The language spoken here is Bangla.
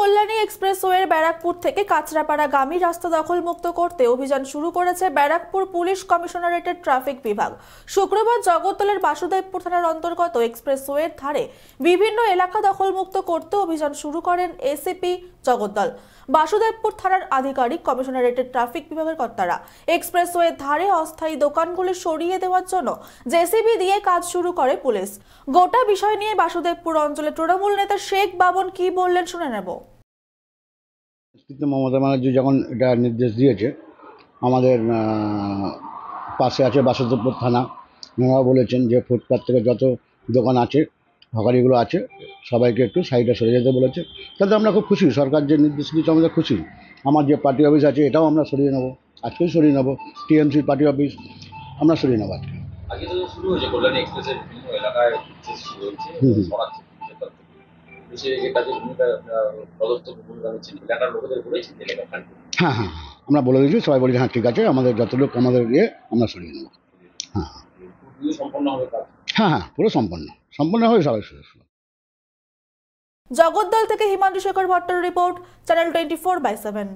কল্যাণী এক্সপ্রেসওয়ের ব্যারাকপুর থেকে কাঁচরাপাড়াগামী রাস্তা দখলমুক্ত করতে অভিযান শুরু করেছে ব্যারাকপুর পুলিশ কমিশনারেটের ট্রাফিক বিভাগ। শুক্রবার জগদ্দলের বাসুদেবপুর থানার অন্তর্গত এক্সপ্রেসওয়ের ধারে বিভিন্ন এলাকা দখলমুক্ত করতে অভিযান শুরু করেন এসিপি জগদ্দল। বাসুদেবপুর থানার আধিকারিক, কমিশনারেটের ট্রাফিক বিভাগের কর্তারা এক্সপ্রেসওয়ের ধারে অস্থায়ী দোকানগুলি সরিয়ে দেওয়ার জন্য জেসিবি দিয়ে কাজ শুরু করে পুলিশ। গোটা বিষয় নিয়ে বাসুদেবপুর অঞ্চলের তৃণমূল নেতা শেখ বাবন কি বললেন শুনে নেব। মমতা ব্যানার্জি যখন এটা নির্দেশ দিয়েছে, আমাদের পাশে আছে বাসুদেবপুর থানা, ওনারা বলেছেন যে ফুটপাথ থেকে যত দোকান আছে, হকারিগুলো আছে, সবাইকে একটু সাইডে সরে যেতে বলেছে। তাতে আমরা খুব খুশি, সরকার যে নির্দেশ দিয়েছে আমাদের খুশি। আমার যে পার্টি অফিস আছে এটাও আমরা সরিয়ে নেবো, আজকেই সরিয়ে নেবো। টিএমসির পার্টি অফিস আমরা সরিয়ে নেবো আজকে। আগে তো শুরু হয়েছে কল্যাণী এক্সপ্রেসের বিভিন্ন এলাকায় শুরু হয়েছে, সরাচ্ছে হ্যাঁ, আমরা বলে দিয়েছি, সবাই বলি হ্যাঁ ঠিক আছে, আমাদের যত লোক আমাদের আমরা সরিয়ে নেবো। হ্যাঁ, পুরো সম্পন্ন হবে সবাই। জগদ্দল থেকে হিমাংশু শেখর ভট্টর রিপোর্ট, চ্যানেল 24/7।